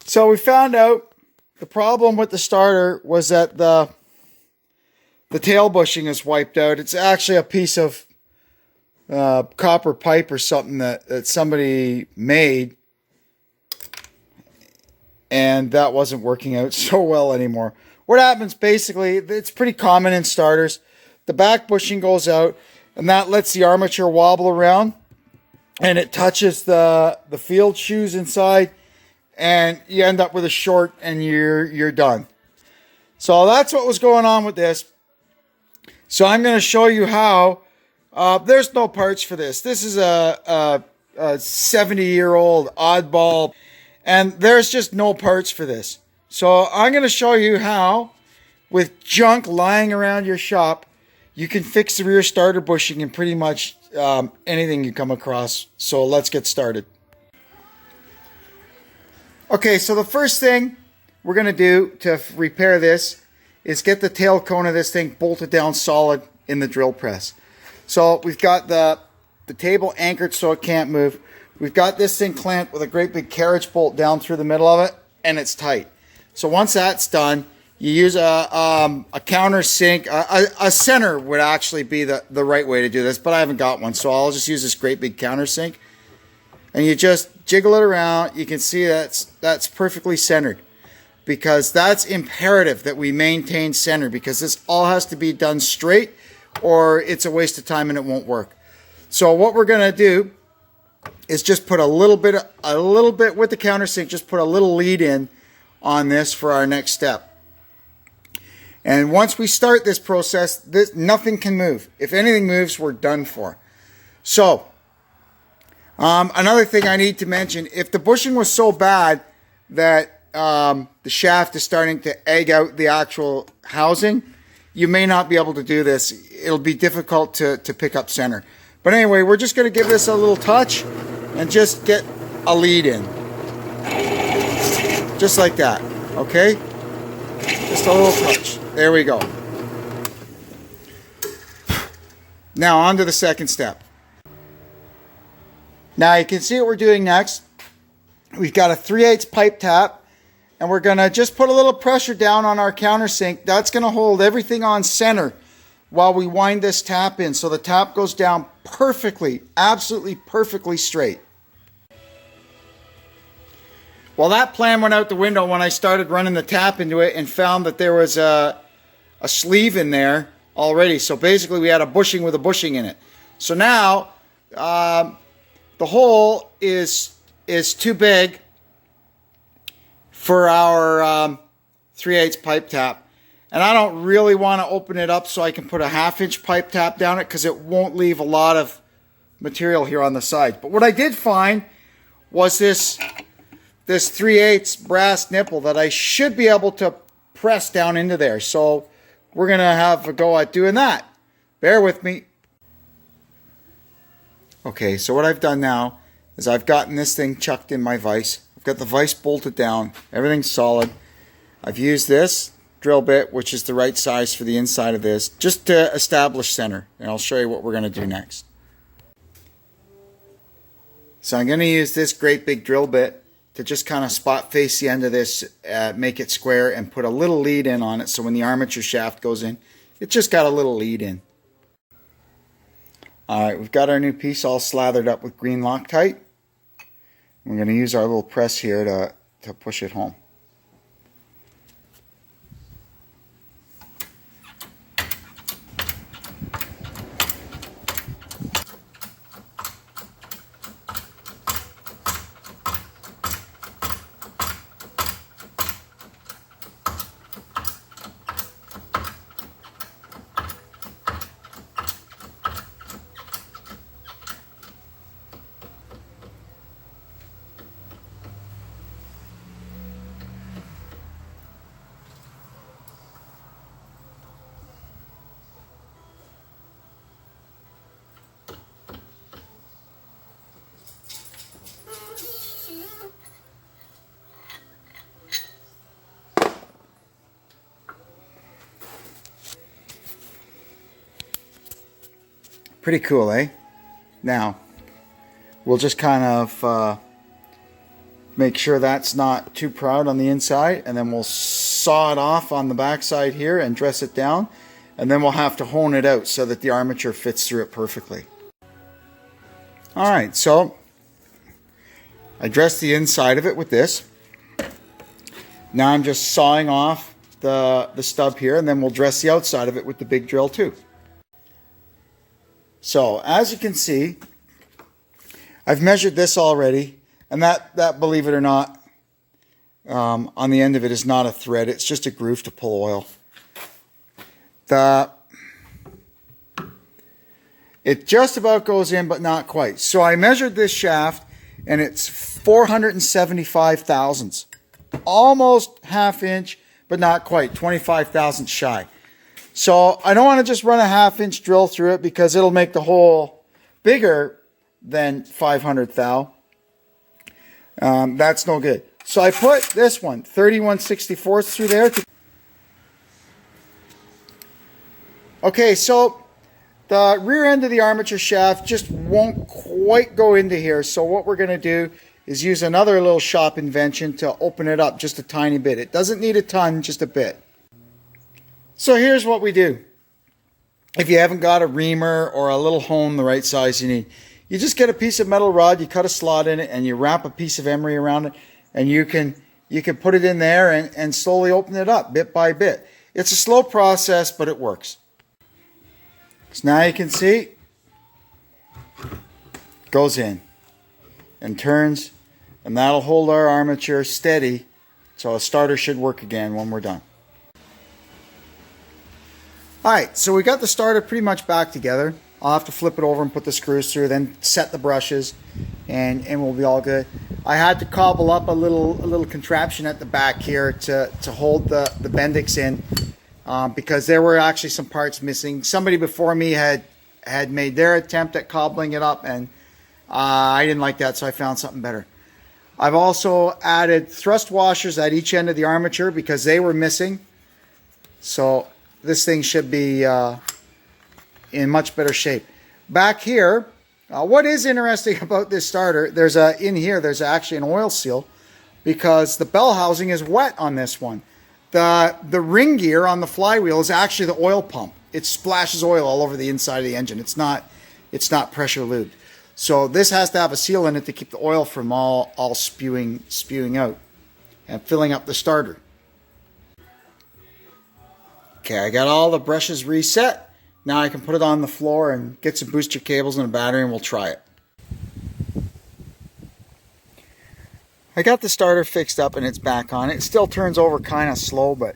So we found out the problem with the starter was that the tail bushing is wiped out. It's actually a piece of copper pipe or something that somebody made, and that wasn't working out so well anymore. What happens basically, it's pretty common in starters. The back bushing goes out, and that lets the armature wobble around, and it touches the field shoes inside, and you end up with a short, and you're done. So that's what was going on with this. So I'm going to show you how. There's no parts for this. This is a 70-year-old oddball, and there's just no parts for this. So I'm going to show you how, with junk lying around your shop, you can fix the rear starter bushing in pretty much anything you come across. So let's get started. Okay, so the first thing we're going to do to repair this is get the tail cone of this thing bolted down solid in the drill press. So we've got the table anchored so it can't move. We've got this thing clamped with a great big carriage bolt down through the middle of it, and it's tight. So once that's done, you use a countersink. A center would actually be the right way to do this, but I haven't got one, so I'll just use this great big countersink. And you just jiggle it around. You can see that's perfectly centered, because that's imperative that we maintain center, because this all has to be done straight or it's a waste of time and it won't work. So what we're going to do is just put a little bit with the countersink, just put a little lead in on this for our next step. And once we start this process, nothing can move. If anything moves, we're done for. So another thing I need to mention, if the bushing was so bad that the shaft is starting to egg out the actual housing, you may not be able to do this. It'll be difficult to pick up center. But anyway, we're just going to give this a little touch and just get a lead in. Just like that, okay? Just a little touch. There we go. Now on to the second step. Now you can see what we're doing next. We've got a 3/8 pipe tap, and we're going to just put a little pressure down on our countersink. That's going to hold everything on center while we wind this tap in, so the tap goes down perfectly, absolutely perfectly straight. Well, that plan went out the window when I started running the tap into it and found that there was a sleeve in there already. So basically we had a bushing with a bushing in it. So now the hole is too big for our 3/8 pipe tap. And I don't really want to open it up so I can put a 1/2-inch pipe tap down it, because it won't leave a lot of material here on the side. But what I did find was this 3/8 brass nipple that I should be able to press down into there. So we're going to have a go at doing that. Bear with me. Okay, so what I've done now is I've gotten this thing chucked in my vise. I've got the vise bolted down. Everything's solid. I've used this drill bit, which is the right size for the inside of this, just to establish center. And I'll show you what we're going to do next. So I'm going to use this great big drill bit to just kind of spot face the end of this, make it square, and put a little lead in on it, so when the armature shaft goes in, it just got a little lead in. Alright, we've got our new piece all slathered up with green Loctite. We're going to use our little press here to push it home. Pretty cool, eh? Now, we'll just kind of Make sure that's not too proud on the inside, and then we'll saw it off on the back side here and dress it down, and then we'll have to hone it out so that the armature fits through it perfectly. Alright, so I dressed the inside of it with this. Now I'm just sawing off the stub here, and then we'll dress the outside of it with the big drill too. So as you can see, I've measured this already, and that believe it or not, on the end of it is not a thread, it's just a groove to pull oil. It just about goes in, but not quite. So I measured this shaft, and it's 475 thousandths. Almost ½ inch, but not quite, 25 thousandths shy. So I don't want to just run a ½ inch drill through it because it'll make the hole bigger than 500 thou. That's no good. So I put this one, 31/64 through there. Okay, so the rear end of the armature shaft just won't quite go into here. So what we're going to do is use another little shop invention to open it up just a tiny bit. It doesn't need a ton, just a bit. So here's what we do. If you haven't got a reamer or a little hone the right size you need, you just get a piece of metal rod, you cut a slot in it, and you wrap a piece of emery around it, and you can put it in there and slowly open it up bit by bit. It's a slow process, but it works. So now you can see, goes in and turns, and that'll hold our armature steady, so a starter should work again when we're done. Alright, so we got the starter pretty much back together. I'll have to flip it over and put the screws through, then set the brushes, and we'll be all good. I had to cobble up a little contraption at the back here to hold the Bendix in, because there were actually some parts missing. Somebody before me had made their attempt at cobbling it up, and I didn't like that, so I found something better. I've also added thrust washers at each end of the armature because they were missing. So this thing should be in much better shape. Back here, what is interesting about this starter, in here there's actually an oil seal because the bell housing is wet on this one. The ring gear on the flywheel is actually the oil pump. It splashes oil all over the inside of the engine. It's not pressure lubed. So this has to have a seal in it to keep the oil from all spewing out and filling up the starter. Okay, I got all the brushes reset. Now I can put it on the floor and get some booster cables and a battery, and we'll try it. I got the starter fixed up and it's back on. It still turns over kind of slow, but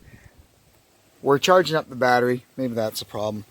we're charging up the battery. Maybe that's a problem.